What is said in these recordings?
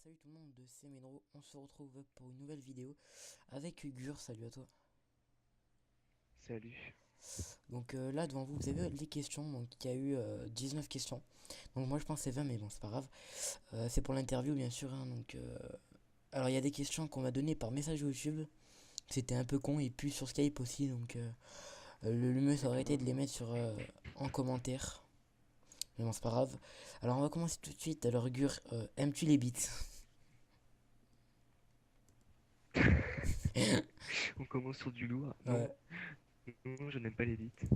Salut tout le monde, c'est Menro, on se retrouve pour une nouvelle vidéo avec Gur, salut à toi. Salut. Donc là devant vous, vous avez les questions, donc il y a eu 19 questions. Donc moi je pense que c'est 20 mais bon c'est pas grave. C'est pour l'interview bien sûr, hein, alors il y a des questions qu'on m'a données par message YouTube, c'était un peu con, et puis sur Skype aussi, le mieux ça aurait été de les mettre en commentaire. Mais bon c'est pas grave. Alors on va commencer tout de suite, alors Gur, aimes-tu les beats? On commence sur du lourd. Non, Ouais. non, je n'aime pas les beats.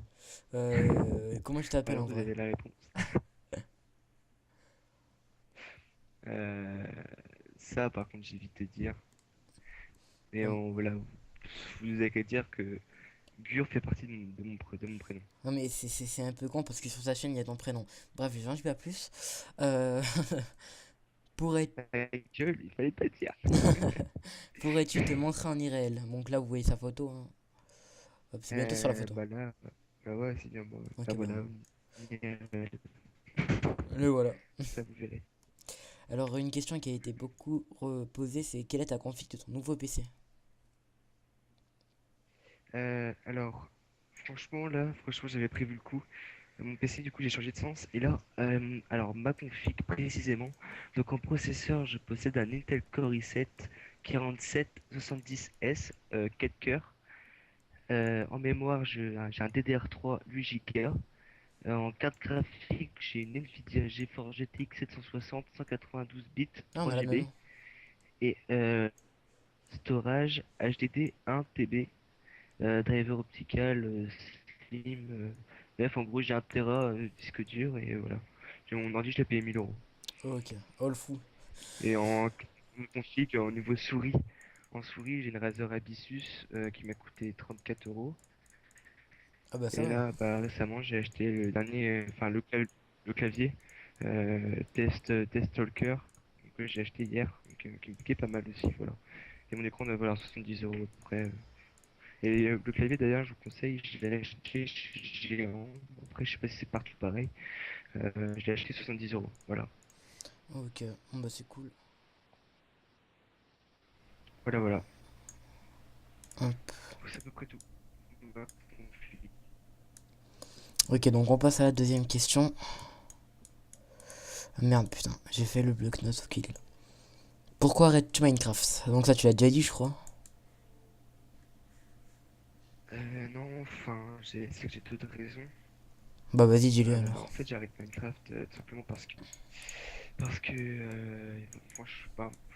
Comment tu t'appelles Voilà, en vous vrai? avez la réponse. Euh, Ça, par contre, j'évite de dire. Mais voilà, vous avez qu'à dire que Gur fait partie de mon prénom. Non mais c'est un peu con parce que sur sa chaîne il y a ton prénom. Bref, je n'en dis pas plus. Euh, pourrais, Ta gueule, il fallait pas dire. pourrais-tu te montrer en IRL? Donc là vous voyez sa photo, hein. Hop, c'est bientôt sur la photo. Bah là, bah ouais, c'est bien. Bon, Ok là, ben, voilà. le voilà. Ça, vous verrez. Alors une question qui a été beaucoup posée, c'est quelle est ta config de ton nouveau PC? Alors, franchement, j'avais prévu le coup. Mon PC, du coup, j'ai changé de sens. Et là, alors, ma config précisément. Donc, en processeur, je possède un Intel Core i7 4770S, 4 cœurs. En mémoire, j'ai un DDR3 8 Go. En carte graphique, j'ai une Nvidia GeForce GTX 760 192 bits Ah on a 3 la même, GB. hein. Et storage HDD 1 TB. Driver optical, slim. Bref, en gros, j'ai un Tera disque dur et voilà. J'ai mon ordi, je l'ai payé 1000 euros. Ok, all fou. Et en config, au niveau souris, en souris, j'ai une Razer Abisus qui m'a coûté 34 euros. Ah bah ça Et va. là, bah, récemment, j'ai acheté le dernier, enfin le clavier Test Talker que j'ai acheté hier, donc, qui me coûtait pas mal aussi, voilà. Et mon écran doit valoir 70 euros à peu près. Et le clavier d'ailleurs, je vous conseille, je l'ai acheté chez Géant. Après, je sais pas si c'est partout pareil. Je l'ai acheté 70 euros. Voilà. Ok, bon bah c'est cool. Voilà, voilà. Hop. Du coup, c'est à peu près tout. Bah, Ok, donc on passe à la deuxième question. Ah, merde, putain, j'ai fait le bloc-notes au kill. Pourquoi arrêtes-tu Minecraft? Donc ça tu l'as déjà dit je crois. non, enfin, c'est que j'ai d'autres raisons. Bah vas-y dis-le En alors. fait, j'arrête Minecraft tout simplement parce que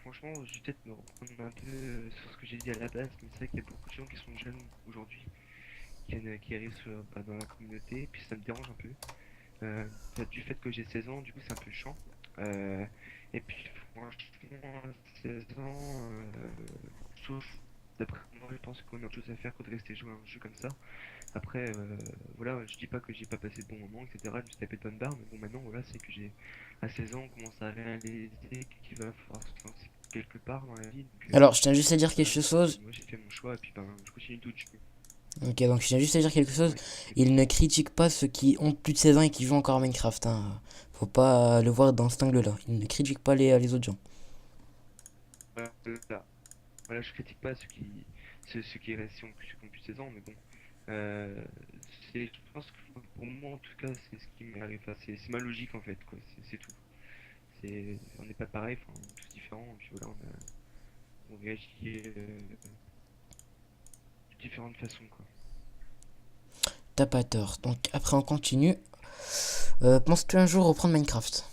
franchement, je vais peut-être me reprendre un peu sur ce que j'ai dit à la base, mais c'est vrai qu'il y a beaucoup de gens qui sont jeunes aujourd'hui, qui arrivent dans la communauté, et puis ça me dérange un peu. Euh, du fait que j'ai 16 ans, du coup, c'est un peu chiant. Euh, et puis, franchement, 16 ans, sauf d'après moi, je pense qu'on a autre chose à faire que de rester jouer à un jeu comme ça. Après, voilà, je dis pas que j'ai pas passé de bons moments, etc. Je me suis tapé de bonnes barres, mais bon, maintenant, voilà, c'est que j'ai à 16 ans, on commence à réaliser qu'il va falloir se lancer quelque part dans la vie. Donc, Alors je tiens juste à dire voilà, quelque chose. moi j'ai fait mon choix, et puis ben, je continue tout. Ok, donc je tiens juste à dire quelque chose. Ouais, Il dis-moi. ne critique pas ceux qui ont plus de 16 ans et qui jouent encore à Minecraft, hein. Faut pas le voir dans cet angle-là. Il ne critique pas les autres gens. Voilà. Voilà, je critique pas ceux qui restent ceux qui ont plus de 16 ans, mais bon. Euh, je pense que pour moi, en tout cas, c'est ce qui m'arrive. Enfin, c'est ma logique, en fait, quoi. C'est tout. On n'est pas pareil, enfin, on est tous différents, et puis voilà, on réagit de différentes façons, quoi. T'as pas tort. Donc après on continue. Penses-tu un jour reprendre Minecraft?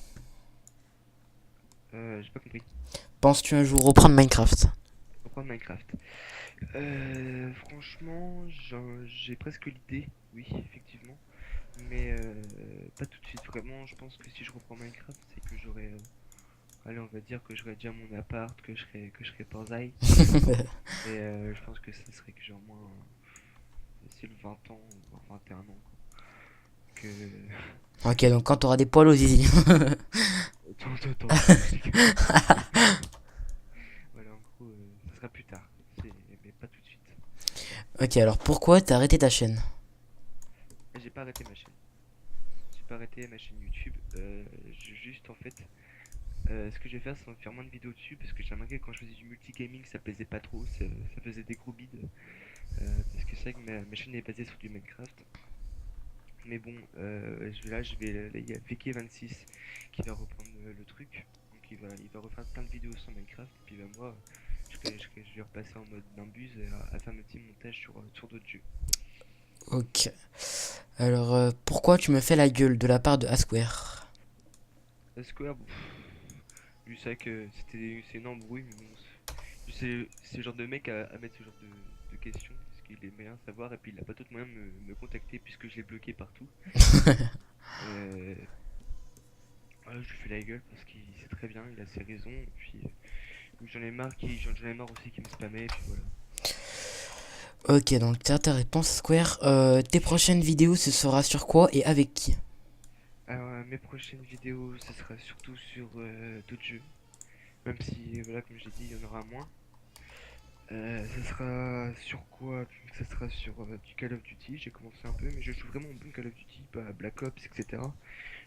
J'ai pas compris. Penses-tu un jour reprendre Minecraft? Reprendre Minecraft. Franchement, j'ai presque l'idée, oui, effectivement. Mais pas tout de suite, vraiment. Je pense que si je reprends Minecraft, c'est que j'aurai allez, on va dire que j'aurais déjà mon appart, que je serais Parzai. Et je pense que ça serait que j'ai au moins facile 20 ans, voire 21 ans, quoi. Que... Ok, donc quand t'auras des poils aux zizi. Attends, je déconne. Voilà, en gros, ça sera plus tard. Mais pas tout de suite. Ok, alors pourquoi t'as arrêté ta chaîne? J'ai pas arrêté ma chaîne. J'ai pas arrêté ma chaîne YouTube. Juste, en fait, Ce que je vais faire, c'est faire moins de vidéos dessus parce que j'ai remarqué que quand je faisais du multigaming, ça plaisait pas trop, ça faisait des gros bides. Parce que c'est vrai que ma chaîne est basée sur du Minecraft. Mais bon, là, là, il y a VK26 qui va reprendre le truc. Donc il va refaire plein de vidéos sur Minecraft. Et puis bah, moi, je vais repasser en mode nimbus à faire mes petits montages sur d'autres jeux. Ok. Alors, pourquoi tu me fais la gueule de la part de Asquare? Square, bon, je sais que c'est une embrouille, mais bon, c'est le genre de mec à mettre ce genre de questions, parce qu'il aime bien savoir, et puis il a pas d'autre moyen de me contacter puisque je l'ai bloqué partout. Euh, voilà, je lui fais la gueule parce qu'il sait très bien, il a ses raisons, et puis j'en ai marre aussi qu'il me spammait, et puis voilà. Ok, donc t'as ta réponse, Square. Tes prochaines vidéos, ce sera sur quoi et avec qui? Alors, mes prochaines vidéos, ce sera surtout sur d'autres jeux, même si, voilà, comme j'ai dit, il y en aura moins. Ça sera sur quoi? Ça sera sur du Call of Duty. J'ai commencé un peu, mais je joue vraiment au bon Call of Duty, pas à Black Ops, etc.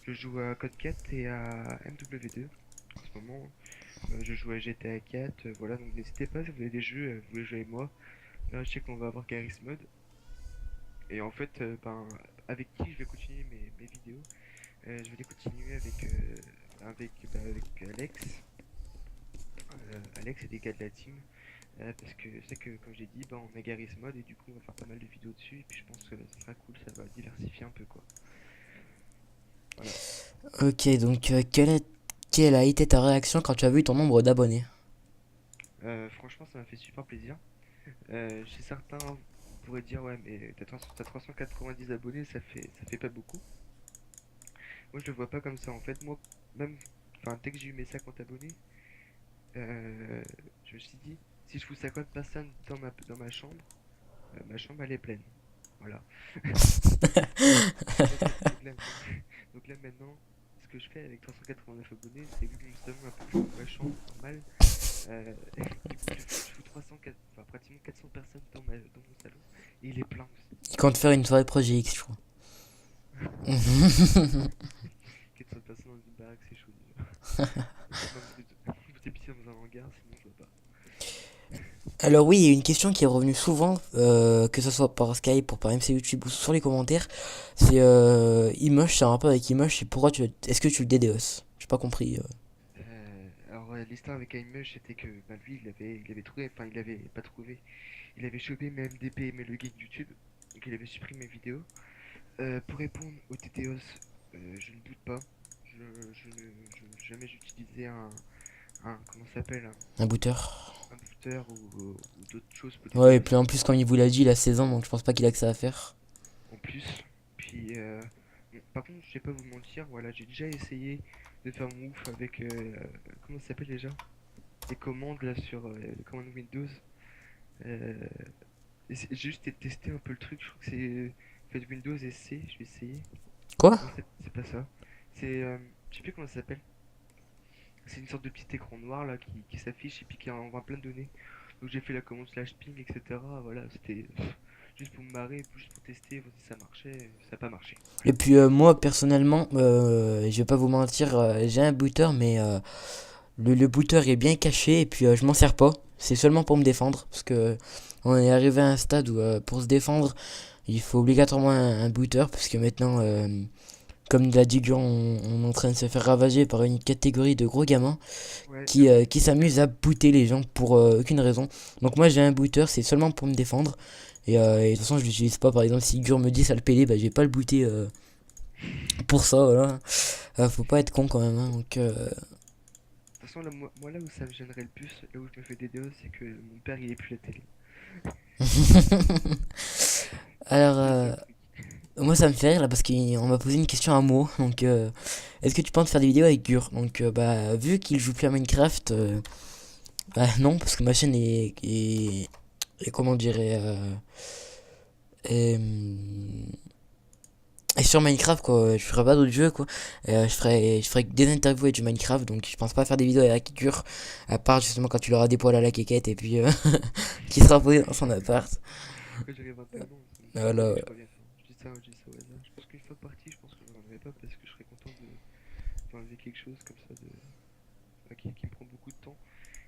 Je joue à Code 4 et à MW2 en ce moment. Je joue à GTA 4. Voilà, donc n'hésitez pas si vous avez des jeux, vous voulez jouer avec moi. Là, je sais qu'on va avoir Garry's Mod. Et en fait, ben, avec qui je vais continuer mes vidéos? Je vais les continuer avec Alex. Alex et des gars de la team. Parce que c'est que, comme j'ai dit, bah, on a Garry's Mod et du coup, on va faire pas mal de vidéos dessus. Et puis, je pense que ça sera cool, ça va diversifier un peu, quoi. Voilà. Ok, donc quelle a été ta réaction quand tu as vu ton nombre d'abonnés? Franchement, ça m'a fait super plaisir. Chez certains, vous pourrez dire, ouais, mais t'as 390 abonnés, ça fait pas beaucoup. Moi, je le vois pas comme ça. En fait, moi, même, enfin, dès que j'ai eu mes 50 abonnés, euh, je me suis dit, si je fous 50 personnes dans ma ma chambre, elle est pleine. Voilà. Donc là, maintenant, ce que je fais avec 389 abonnés, c'est vu que mon salon est un peu plus que ma chambre normale, du coup, je fous 304, enfin, pratiquement 400 personnes dans mon salon, et il est plein aussi. Il compte faire une soirée Projet X, je crois. 400 personnes dans une baraque, c'est chaud déjà. Non, vous habitez dans un hangar, sinon je vois pas. Alors oui, il y a une question qui est revenue souvent, que ce soit par Skype ou par MC YouTube ou sur les commentaires. C'est Imosh, c'est un rapport avec Imosh, c'est pourquoi est-ce que tu le DDoS? J'ai pas compris. Alors, l'histoire avec Aimush, c'était que bah, lui, il avait trouvé, enfin, il avait pas trouvé, il avait chopé mes MDP et mes logins YouTube, donc il avait supprimé mes vidéos. Pour répondre au TTOS, je ne doute pas. Jamais j'utilisais comment ça s'appelle, Un booter. un booter ou d'autres choses pour Ouais, et TTOS. puis en plus, comme il vous l'a dit, il a 16 ans, donc je pense pas qu'il a que ça à faire. En plus, puis bon, par contre, je vais pas vous mentir, voilà, j'ai déjà essayé de faire mon ouf avec comment ça s'appelle déjà? Les commandes là sur les commandes Windows. Euh, j'ai juste testé un peu le truc, je crois que c'est fait Windows et C, je vais essayer. Quoi? Non, c'est pas ça. C'est je sais plus comment ça s'appelle. C'est une sorte de petit écran noir là qui s'affiche et puis qui envoie plein de données. Donc j'ai fait la commande slash ping, etc. Voilà, c'était juste pour me marrer, juste pour tester, voir si ça marchait. Ça n'a pas marché. Et puis moi, personnellement, je vais pas vous mentir, j'ai un booter, mais le booter est bien caché, et puis je m'en sers pas. C'est seulement pour me défendre, parce que on est arrivé à un stade où pour se défendre, il faut obligatoirement un booter, parce que maintenant, comme l'a dit Gur, on est en train de se faire ravager par une catégorie de gros gamins Ouais, qui s'amusent à booter les gens pour aucune raison. Donc moi j'ai un booter, c'est seulement pour me défendre. Et de toute façon je l'utilise pas, par exemple si Gur me dit ça le pédé, bah je vais pas le booter pour ça, voilà. Faut pas être con quand même, hein, donc de toute façon, là, moi, là où ça me gênerait le plus, là où je me fais des DDoS, c'est que mon père il est plus la télé. Alors C'est le seul truc. moi ça me fait rire là parce qu'on m'a posé une question à moi, donc est-ce que tu penses faire des vidéos avec Gur? Donc bah vu qu'il joue plus à Minecraft, bah non, parce que ma chaîne est comment dire, est, et sur Minecraft quoi, je ferai pas d'autres jeux quoi. Je ferai que des interviews avec du Minecraft, donc je pense pas faire des vidéos avec Gur, à part justement quand tu leur as des poils à la quéquette et puis qui sera posé dans son appart. Quand j'aurai 21 ans, ça se peut Voilà. que je revienne. Je dis ça au hasard. Je pense qu'une fois parti, je pense que je reviendrai pas parce que je serais content d'enlever quelque chose comme ça. enfin, qui me prend beaucoup de temps.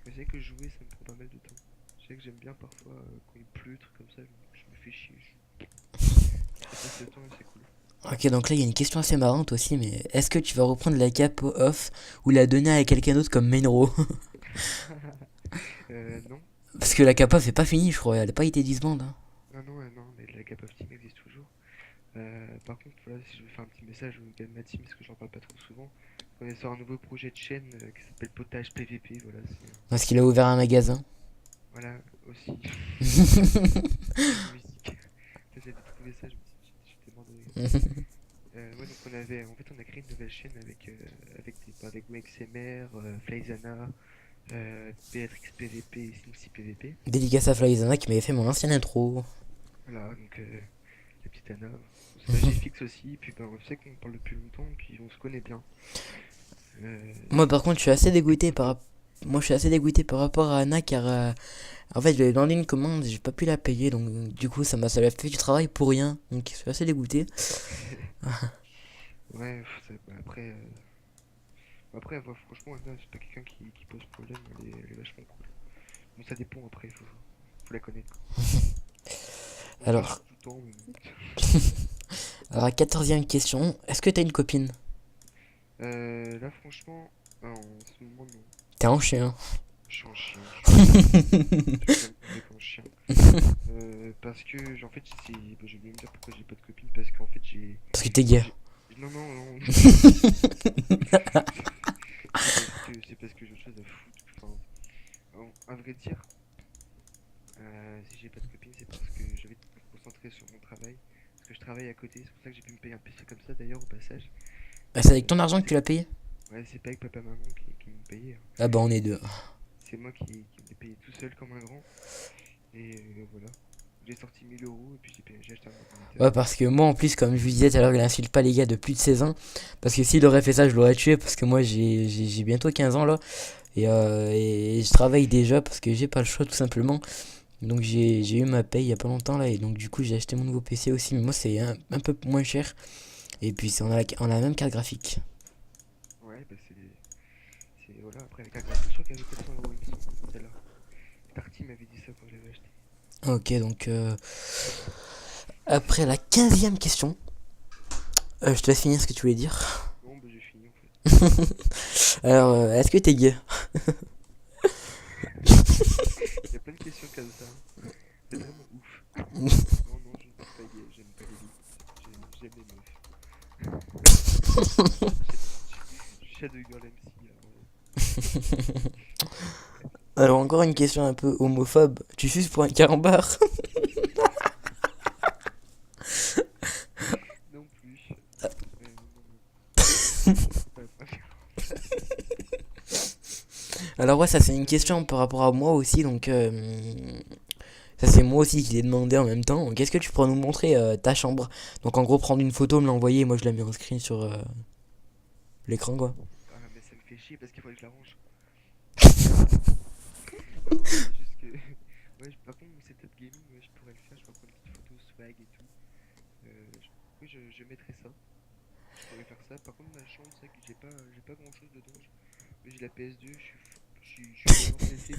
Mais c'est vrai que jouer, ça me prend pas mal de temps. Je sais que j'aime bien parfois quand il pleut, trucs comme ça, je me fais chier. Ça passe le temps et c'est cool. Ok, donc là, il y a une question assez marrante aussi, mais est-ce que tu vas reprendre la cape off ou la donner à quelqu'un d'autre comme Mainro? Non. Parce que la cape off est pas finie, je crois, elle a pas été disband. Hein. Non, non, non, mais la Cap of Team existe toujours. Par contre, voilà, si je veux faire un petit message au gars de ma team, parce que j'en parle pas trop souvent, on est sur un nouveau projet de chaîne qui s'appelle Potage PVP, voilà, Parce qu'il a ouvert un magasin. voilà, aussi, de musique. J'avais trouvé ça, j'étais mort de rire. Ouais, donc on a créé une nouvelle chaîne avec WXMR, Flyzana, Beatrix PVP et Snipsy PVP. Dédicace à Flyzana qui m'avait fait mon ancienne intro. Voilà, donc la petite Anna. C'est pas GFX aussi, puis ben, on sait qu'on parle depuis longtemps, puis on se connaît bien. Moi, par contre, je suis assez C'est dégoûté cool. Moi, je suis assez dégoûté par rapport à Anna car en fait, je lui ai demandé une commande, j'ai pas pu la payer, donc du coup, ça m'a fait du travail pour rien. Donc, je suis assez dégoûté. Ouais, bah, après, franchement, Anna, c'est pas quelqu'un qui pose problème, elle est vachement cool. Bon, ça dépend après, faut la connaître, quoi. On se rassure Alors, tout le temps, mais bon. alors, la 14e question, est-ce que t'as une copine? Là, franchement, en ce moment, non. T'es un chien. Je suis un chien, je suis vraiment avec un chien. Parce que, en fait, bah, je vais me dire pourquoi j'ai pas de copine, parce qu'en fait, Parce que t'es gay. j'ai- Non, non, non. C'est parce que j'ai autre chose à foutre. Enfin, à vrai dire, si j'ai pas de copine, c'est parce que je vais me concentrer sur mon travail. Parce que je travaille à côté, c'est pour ça que j'ai pu me payer un PC comme ça d'ailleurs au passage. Bah, c'est avec ton Euh, argent que tu c'est l'as payé? ouais, c'est pas avec papa maman qui me payait, hein. Ah bah, on est deux. C'est moi qui l'ai payé tout seul comme un grand. Et voilà. J'ai sorti 1000 euros et puis j'ai acheté un ordinateur. Ouais, parce que moi, en plus, comme je vous disais tout à l'heure, il insulte pas les gars de plus de 16 ans. Parce que s'il aurait fait ça, je l'aurais tué. Parce que moi, j'ai bientôt 15 ans là. Et je travaille déjà parce que j'ai pas le choix tout simplement. Donc j'ai eu ma paye il y a pas longtemps là. Et donc du coup, j'ai acheté mon nouveau PC aussi. Mais moi, c'est un peu moins cher. Et puis, on a la même carte graphique. Ouais, bah voilà, après avec la carte, je crois qu'elle avait 400 euros, il me semble, celle-là. Darty m'avait dit ça quand je l'avais acheté. Ok, donc après la 15e question, je te laisse finir ce que tu voulais dire. Non, bah j'ai fini en fait. Alors, est-ce que t'es gay? Il y a plein de questions comme ça, hein. C'est vraiment ouf. Non, non, je ne suis pas gay, j'aime pas les filles. J'aime les meufs. Je suis Shadow Girl MC là. Alors, encore une question un peu homophobe. Tu suces pour un carambar? Non plus. Non, non. Pas Alors, ouais, ça c'est une question par rapport à moi aussi. Donc, ça c'est moi aussi qui l'ai demandé en même temps. Donc, est-ce que tu pourras nous montrer ta chambre? Donc, en gros, prendre une photo, me l'envoyer. Et moi, je la mets en screen sur l'écran, quoi. Ah, mais ça me fait chier parce qu'il faudrait que je la range. Non, c'est juste que. Ouais, par contre, mon setup gaming, ouais, je pourrais le faire. Je pourrais prendre une petite photo swag et tout. Oui, je mettrais ça. Je pourrais faire ça. Par contre, ma chambre, c'est que j'ai pas grand chose dedans. J'ai la PS2, je suis gamer PC, moi.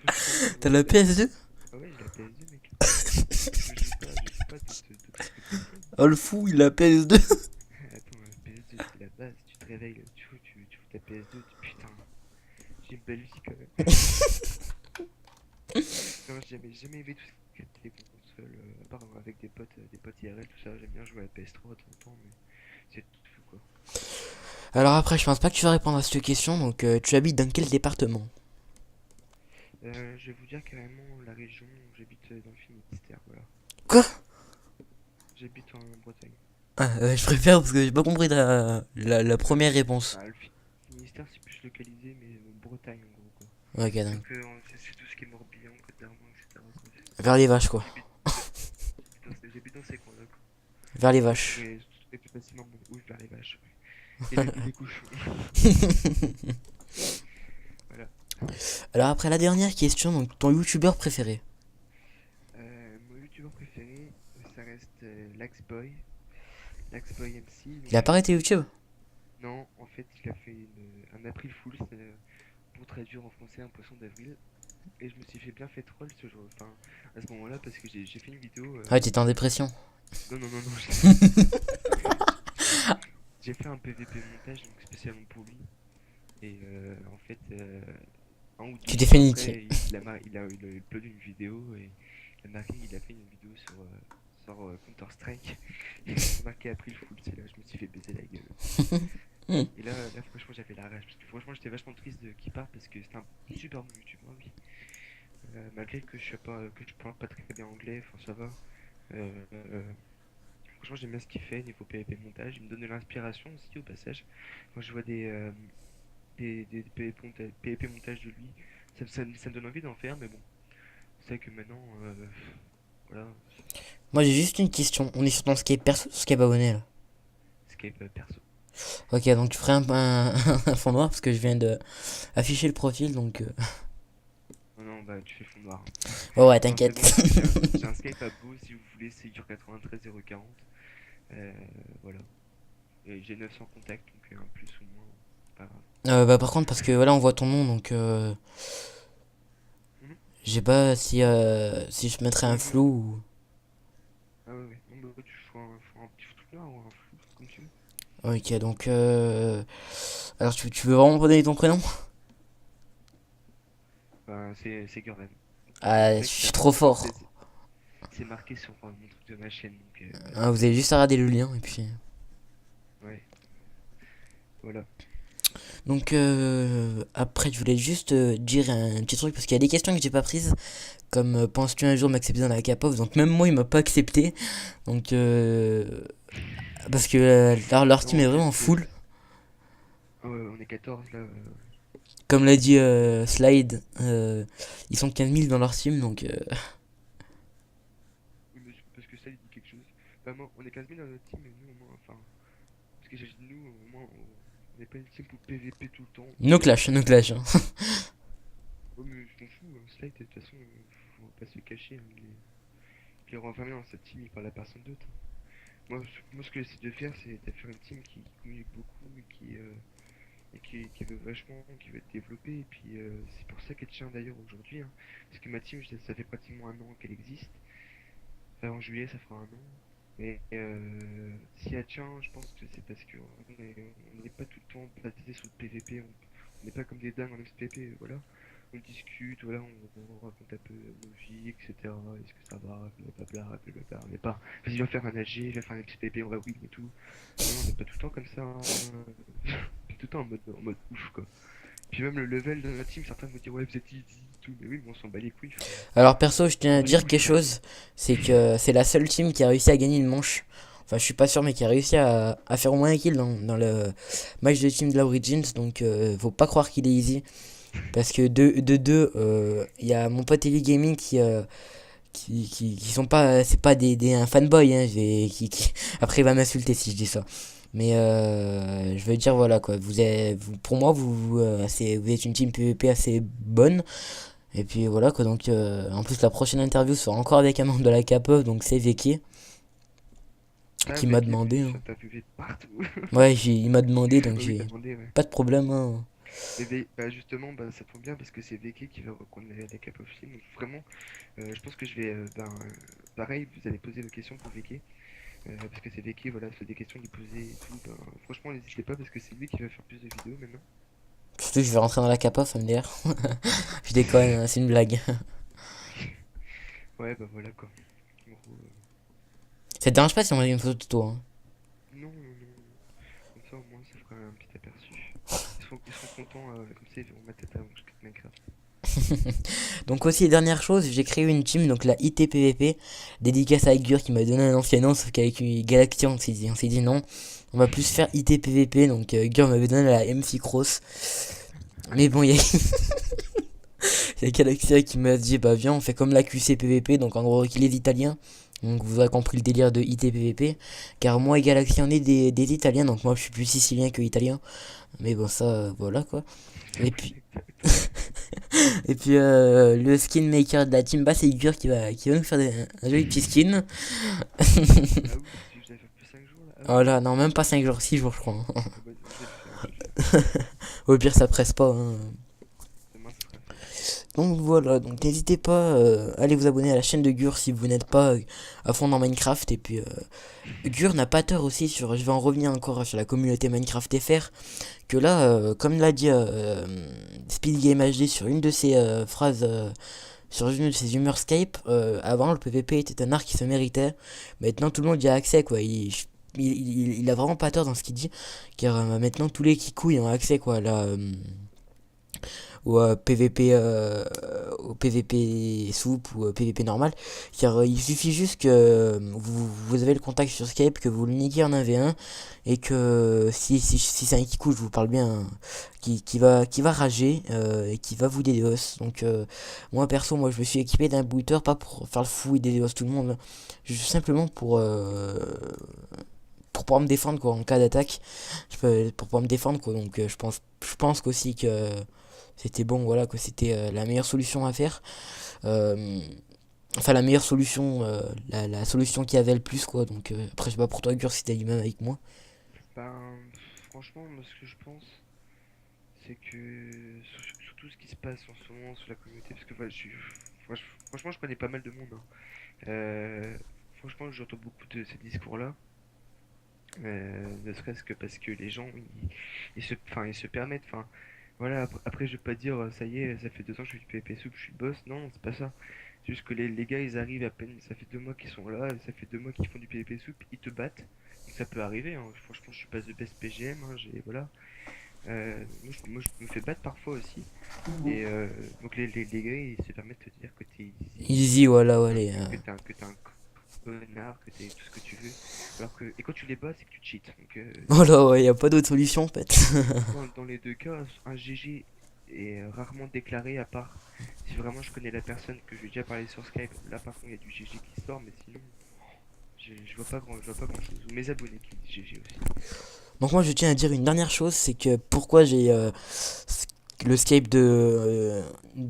Donc, faut que je prenne T'as la PS2? Ah ouais, j'ai la PS2, mec. Je joue pas d'autres que de PC. Oh, le fou, il a la PS2. Attends, la PS2, c'est la base. Tu te réveilles, tu fous ta PS2, putain, j'ai une belle vie quand même. Non, j'ai jamais aimé tout ce qui était console, à part avec des potes IRL, tout ça. J'aime bien jouer à la PS3 de temps en temps, mais c'est tout quoi. Alors, après, je pense pas que tu vas répondre à cette question. Donc, tu habites dans quel département? Je vais vous dire carrément la région où j'habite dans le Finistère, voilà. Quoi? J'habite en Bretagne. Ah, je préfère parce que j'ai pas compris la première réponse. Ah, le Finistère, c'est plus localisé, mais Bretagne en gros quoi. Ok, donc, Donc c'est tout ce qui est Morbihan, Côte d'Armor, etc. quoi. vers les vaches, quoi. J'habite dans ces coins-là quoi. Vers les Vous vaches. trouvez plus facilement oui, vers les vaches. Ouais. Et les cochons. Voilà. Alors, après la dernière question, donc, ton youtubeur préféré? Mon youtubeur préféré, ça reste Laxboy. Laxboy MC. Il a Donc, pas arrêté YouTube? non, en fait, il a fait un April Fool, pour traduire en français un poisson d'avril. Et je me suis fait bien fait troll ce jour, enfin, à ce moment-là, parce que j'ai fait une vidéo. Ouais, t'étais en dépression. Non, non, non, non, j'ai fait un PVP montage donc spécialement pour lui. Et en fait, un ou deux Tu t'es jours fait niquer. après, il a uploadé une vidéo et il a fait une vidéo sur Counter-Strike. Il a marqué April Fool, c'est là je me suis fait baiser la gueule. Et là franchement, j'avais la rage. Parce que franchement, j'étais vachement triste qu'il parte parce que c'était un super bon youtubeur, lui. Malgré que que je parle pas très bien anglais, enfin ça va. Euh, Franchement, j'aime bien ce qu'il fait niveau PvP montage. Il me donne de l'inspiration aussi au passage. Quand je vois des PvP montage de lui, ça me donne envie d'en faire, mais bon. C'est vrai que maintenant, voilà, Moi j'ai juste une question. On est sur ton Skype perso, Skype abonné là. Skype perso. Ok, donc tu ferais un fond noir parce que je viens de afficher le profil donc. Non, non, bah tu fais fond noir. Oh ouais, Non, c'est t'inquiète. bon, j'ai un Skype à Beau si vous voulez, c'est sur 93 040. Euh, voilà. Et j'ai 900 contacts, donc un plus ou moins, pas grave. Bah par contre parce que voilà on voit ton nom donc Mhm. je sais pas si je mettrais un Oui, flou ou... ah ouais, ouais. Non, bah, tu fais un petit truc noir ou un flou, comme tu veux. Ok donc alors tu veux vraiment pas donner ton prénom? Bah, c'est Gurvan. Ah je C'est vrai que suis trop fort. c'est marqué sur mon truc de ma chaîne, donc voilà. Ah, vous avez juste à regarder le lien et puis... Ouais, voilà. Donc après je voulais juste dire un petit truc parce qu'il y a des questions que j'ai pas prises comme penses-tu un jour m'accepter dans la K-pop, donc même moi il m'a pas accepté donc parce que leur team Non, est vraiment full ah ouais, on est 14 là. comme l'a dit Slide, ils sont 15 000 dans leur team donc Oui, mais parce que ça, il dit quelque chose. Bah, moi, on est 15 000 dans notre team, mais nous, au moins, enfin. Parce que j'ai dit nous, au moins, on n'est pas une team pour PVP tout le temps. no clash, no clash hein. Ouais, mais je m'en fous, Slide, de toute façon, faut pas se le cacher. Hein, il est renfermé dans cette team, il parle à personne d'autre. Moi, ce que j'essaie de faire, c'est de faire une team qui communique beaucoup et qui veut vachement, qui veut être développée. Et puis, c'est pour ça qu'elle tient d'ailleurs aujourd'hui. Hein. Parce que ma team, ça fait pratiquement un an qu'elle existe. Enfin, en juillet, ça fera un an. Et si elle tient, je pense que c'est parce qu'on n'est pas tout le temps basé sur le PVP. On n'est pas comme des dingues en XPP, voilà. On discute, voilà, on raconte un peu nos vies, etc. Est-ce que ça va, blablabla, blablabla. On n'est pas, vas-y, je vais faire un AG, je vais faire un XPP, on va win et tout. Non, on n'est pas tout le temps comme ça. Hein. Tout le temps en mode ouf, quoi. Puis même le level de la team, certains me disent, ouais, vous êtes easy, tout. Mais oui, mais on s'en bat les couilles. Alors perso je On tiens s'en à bat les dire couilles, quelque frère. chose, c'est que c'est la seule team qui a réussi à gagner une manche, enfin je suis pas sûr mais qui a réussi à faire au moins un kill dans le match de team de la Origins donc faut pas croire qu'il est easy. Parce que de deux, il y a mon pote Ellie Gaming qui sont pas. C'est pas un fanboy, hein, après il va m'insulter si je dis ça. Mais je veux dire, voilà quoi. Pour moi, vous êtes une team PvP assez bonne. Et puis voilà quoi. Donc, en plus, la prochaine interview sera encore avec un membre de la K-pop, donc c'est Veki, Ah, qui m'a Veki, demandé. oui, Hein. ça t'a vu partout. Ouais, il m'a demandé, donc Oui, oui, j'ai t'as demandé, ouais. pas de problème. Hein. Mais bah, justement, bah, ça tombe bien parce que c'est Veki qui va reprendre la Cap of Film. Donc vraiment, je pense que je vais. Pareil, vous allez poser vos questions pour Veki. Parce que c'est Veki, voilà, c'est des questions lui poser et tout. Ben, franchement, n'hésitez pas parce que c'est lui qui va faire plus de vidéos maintenant. Surtout, je vais rentrer dans la K-pop, MDR. Je déconne, hein, c'est une blague. Ouais, bah voilà quoi. En gros, Ça te dérange pas si on met une photo de toi hein. non, non, non, non. Comme ça, au moins, ça fera un petit aperçu. Ils seront contents, comme ça, ils verront ma tête avant que je quitte Minecraft. Donc aussi, dernière chose, j'ai créé une team, donc la ITPVP, dédicace à Gur qui m'a donné un ancien nom, sauf qu'avec Galaxy on s'est dit non, on va plus faire ITPVP, donc Gur m'avait donné la MC Cross. Mais bon, il y a, y a Galaxia qui m'a dit, bah viens, on fait comme la QCPVP, donc en gros, qui les Italiens. Donc vous aurez compris le délire de ITPVP, car moi et Galaxy on est des Italiens, donc moi je suis plus sicilien que italien. Mais bon, ça, voilà quoi. Et puis, Exactement. Et puis le skin maker de la team basse, c'est Igor qui va nous faire un joli petit skin. Ah oui, si vous avez fait plus 5 jours là. Ah oui, Voilà, non, même pas 5 jours, 6 jours, je crois. ah bah, je vais le faire, je vais le faire. Au pire, ça presse pas, hein. Demain, ça sera fait. Donc voilà, donc n'hésitez pas, allez vous abonner à la chaîne de Gur si vous n'êtes pas à fond dans Minecraft. Et puis, Gur n'a pas tort aussi sur, je vais en revenir encore sur la communauté Minecraft FR, que là, comme l'a dit Speed Game HD sur une de ses phrases, sur une de ses humeurs Skype, avant le PVP était un art qui se méritait. Maintenant tout le monde y a accès, quoi. Il a vraiment pas tort dans ce qu'il dit, car maintenant tous les kikouilles ont accès, quoi, là. Ou PVP au PVP soupe ou PVP normal, car il suffit juste que vous avez le contact sur Skype, que vous le niquez en 1v1, et que si c'est un kikou, je vous parle bien, hein, qui va rager, et qui va vous DDoS. Donc moi perso, moi je me suis équipé d'un booter, pas pour faire le fou et DDoS tout le monde, juste simplement pour pouvoir me défendre, quoi, en cas d'attaque. Pour pouvoir me défendre, quoi. Donc je pense qu'aussi que c'était bon, voilà, que c'était la meilleure solution à faire. Euh, enfin, la meilleure solution, la solution qui avait le plus, quoi. Donc après, je sais pas pour toi, Gur, si t'es du même avec moi. Ben, franchement, moi, ce que je pense, c'est que sur tout ce qui se passe en ce moment sur la communauté, parce que voilà, franchement, je connais pas mal de monde, hein. Franchement, j'entends beaucoup de ces discours-là. Ne serait-ce que parce que les gens ils se permettent, enfin voilà, après je vais pas dire ça y est, ça fait 2 ans que je fais du PvP soup, je suis le boss, non, c'est pas ça. C'est juste que les gars ils arrivent à peine, ça fait 2 mois qu'ils sont là, ça fait 2 mois qu'ils font du PvP soup, ils te battent. Donc ça peut arriver, hein. Franchement je suis pas the best PGM, hein, j'ai voilà. Moi, je me fais battre parfois aussi. Et donc les gars ils se permettent de te dire que t'es easy, Easy, voilà, ouais, allez. que t'es un connard, que t'es tout ce que tu veux. Alors que, et quand tu les bats, c'est que tu cheats. Donc, Voilà, ouais, y a pas d'autre solution, en fait. dans les deux cas, un GG est rarement déclaré, à part si vraiment je connais la personne, que je lui ai déjà parlé sur Skype. Là, par contre, il y a du GG qui sort, mais sinon, je vois pas grand chose. Ou mes abonnés qui disent GG aussi. Donc moi, je tiens à dire une dernière chose, c'est que pourquoi j'ai le Skype de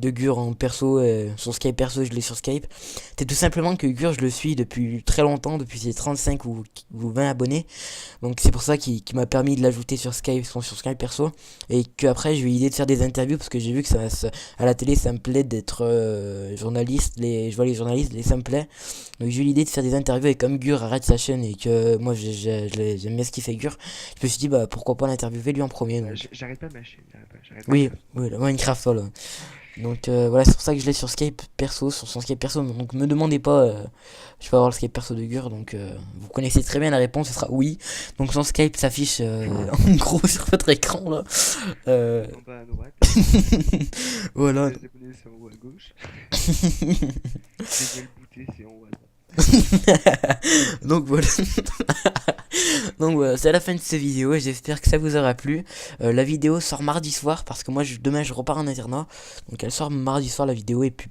Gur en perso, son Skype perso, je l'ai sur Skype. C'est tout simplement que Gur, je le suis depuis très longtemps, depuis ses 35 ou 20 abonnés. Donc c'est pour ça qu'il m'a permis de l'ajouter sur Skype, sur Skype perso. Et que après j'ai eu l'idée de faire des interviews, parce que j'ai vu que à la télé ça me plaît d'être journaliste. Je vois les journalistes, ça me plaît. Donc j'ai eu l'idée de faire des interviews, et comme Gur arrête sa chaîne et que moi j'aime bien ce qu'il fait Gur, je me suis dit bah pourquoi pas l'interviewer lui en premier. Donc J'arrête pas ma chaîne, j'arrête oui, Minecraft. oui, le Minecraft, voilà. Donc voilà, c'est pour ça que je l'ai sur Skype perso, sur son Skype perso. Donc me demandez pas, je vais avoir le Skype perso de Gur. Donc vous connaissez très bien la réponse, ce sera oui. Donc son Skype s'affiche en gros sur votre écran là. Euh, En bas à droite, voilà. les abonnés c'est en haut à gauche. Les le booté c'est en haut à droite. Donc voilà. Donc voilà, c'est la fin de cette vidéo et j'espère que ça vous aura plu. La vidéo sort mardi soir parce que moi demain je repars en internat. Donc elle sort mardi soir la vidéo et puis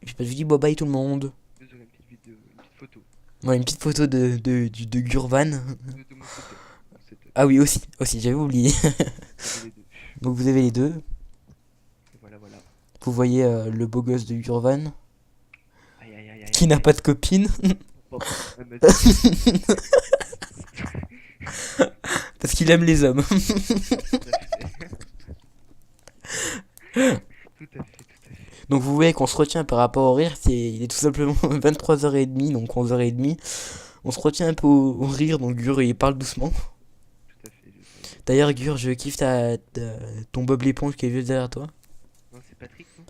je vous dis bye bye tout le monde. Vous aurez une petite vidéo, une petite photo Ouais, une petite photo de Gurvan. de mon setup. Mon setup. Ah oui, aussi j'avais oublié. Vous avez les deux. Donc vous avez les deux. Et voilà, voilà. Vous voyez le beau gosse de Gurvan Aïe aïe aïe aïe qui aïe n'a aïe. pas de copine Oh, ah, mais parce qu'il aime les hommes. tout à fait, tout à fait. Donc vous voyez qu'on se retient par rapport au rire, il est tout simplement 23h30, donc 11h30. On se retient un peu au rire, donc Gur il parle doucement. Tout à fait, je sais. D'ailleurs Gur, je kiffe ton Bob l'éponge qui est juste derrière toi. Non, c'est Patrick, non?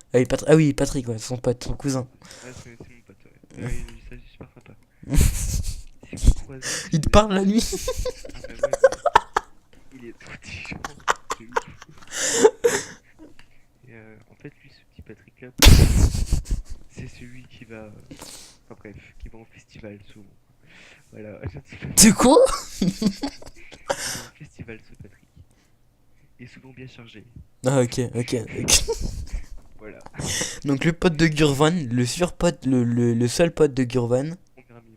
Ah oui, Patrick, ouais, son pote, son cousin. Ah, c'est mon pote, ouais. Ça, c'est super sympa. Si vous le croisez, Il te parle la nuit. ah bah ouais, mais il est tout intelligent. C'est ouf. Et en fait, lui, ce petit Patrick là, c'est celui qui va. Enfin bref, qui va en festival souvent. Voilà, un petit peu. De quoi? Il va en festival, ce Patrick. Il est souvent bien chargé. Ah ok. Voilà. Donc le pote de Gurvan, le surpote, le seul pote de Gurvan, On verra mieux.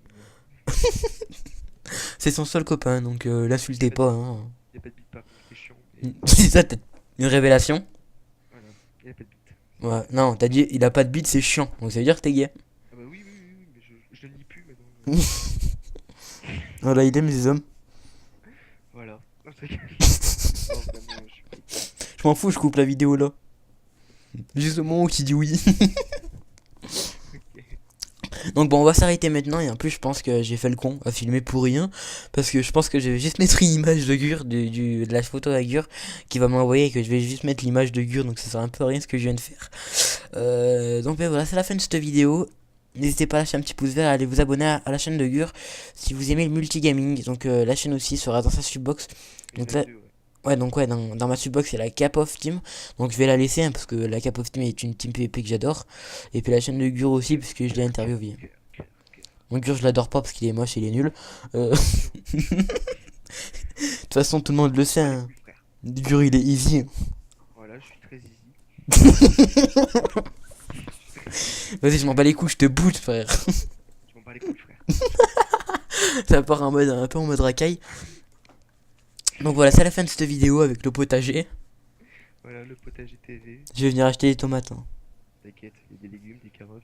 c'est son seul copain, donc l'insultez pas. Hein. Il n'y a pas de bite par contre, c'est chiant. Mais C'est ça, t'as une révélation? voilà, il n'y a pas de bite. Ouais, non, t'as dit il a pas de bite, c'est chiant, donc ça veut dire que t'es gay. Ah bah oui, mais je le nie plus maintenant. Voilà, il aime les hommes. Voilà. Non, c'est non, vraiment, je suis pas. Je m'en fous, je coupe la vidéo là. Juste au moment où tu dis oui. Ok. Donc bon, on va s'arrêter maintenant. Et en plus, je pense que j'ai fait le con à filmer pour rien. Parce que je pense que je vais juste mettre une image de Gur, de la photo à Gur, qui va m'envoyer. Et que je vais juste mettre l'image de Gur. Donc ça sert un peu à rien ce que je viens de faire. Donc ben voilà, c'est la fin de cette vidéo. N'hésitez pas à lâcher un petit pouce vert, à aller vous abonner à la chaîne de Gur si vous aimez le multigaming. Donc la chaîne aussi sera dans sa subbox. Il y Donc en a là, deux, ouais. ouais, donc ouais, dans ma subbox c'est la Cap of Team. Donc je vais la laisser hein, parce que la Cap of Team est une team PvP que j'adore. Et puis la chaîne de Gur aussi parce que je l'ai interviewé. Cœur. Donc Gur je l'adore pas parce qu'il est moche, il est nul. De toute façon tout le monde le sait. Pas les Hein. couilles, frère. Gur il est easy. Voilà, je suis très easy. Vas-y je m'en bats les couilles, je te boot frère. Je m'en bats les couilles, frère. Ça part en mode, un peu en mode racaille. Donc voilà, c'est la fin de cette vidéo avec le potager. Voilà, le potager TV. Je vais venir acheter des tomates. Hein. T'inquiète, il y a des légumes, des carottes.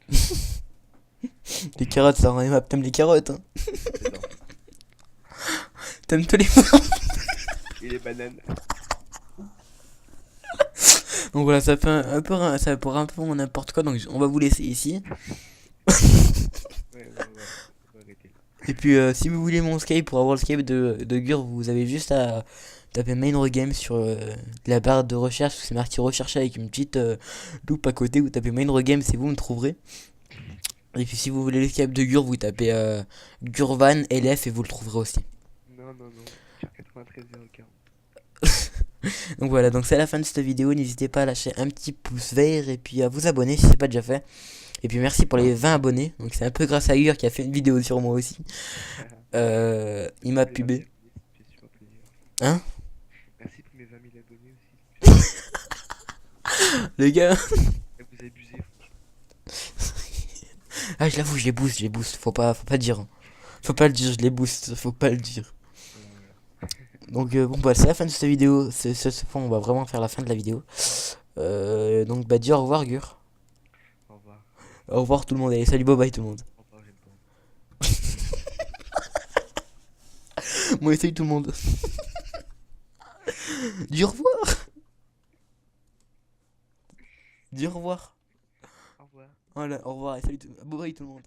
Les carottes ça rend aimable, t'aimes les carottes hein. J'adore. T'aimes tous les... Et les bananes. Donc voilà, ça fait un peu, ça pourrait un peu n'importe quoi, donc on va vous laisser ici. Ouais, on va arrêter là. Et puis si vous voulez mon Skype pour avoir le Skype de Gur, vous avez juste à taper Main Regame sur la barre de recherche, c'est marqué rechercher avec une petite loupe à côté, vous tapez Main Regame, c'est vous me trouverez. Et puis si vous voulez le Skype de Gur, vous tapez Gurvan LF et vous le trouverez aussi. Non, sur 93 040. Donc voilà, donc c'est la fin de cette vidéo, n'hésitez pas à lâcher un petit pouce vert et puis à vous abonner si c'est pas déjà fait. Et puis merci pour les 20 abonnés, donc c'est un peu grâce à Gur qui a fait une vidéo sur moi aussi. Il m'a Pour les 20 000 pubé. abonnés, ça me fait super plaisir. Hein? Merci pour mes 20 000 abonnés aussi. Les gars. Et vous abusez, Ah je l'avoue, je les booste, faut pas dire. Hein. Faut pas le dire, je les booste, faut pas le dire. Voilà. Donc bon bah c'est la fin de cette vidéo, cette fois on va vraiment faire la fin de la vidéo. Donc bah dis au revoir Gur. Au revoir. Au revoir tout le monde, allez salut bye bye tout le monde. Au revoir, j'aime pas. Moi essaye tout le monde. Dis au revoir. Dis au revoir. Au revoir. Voilà, au revoir et salut bye bye tout le monde.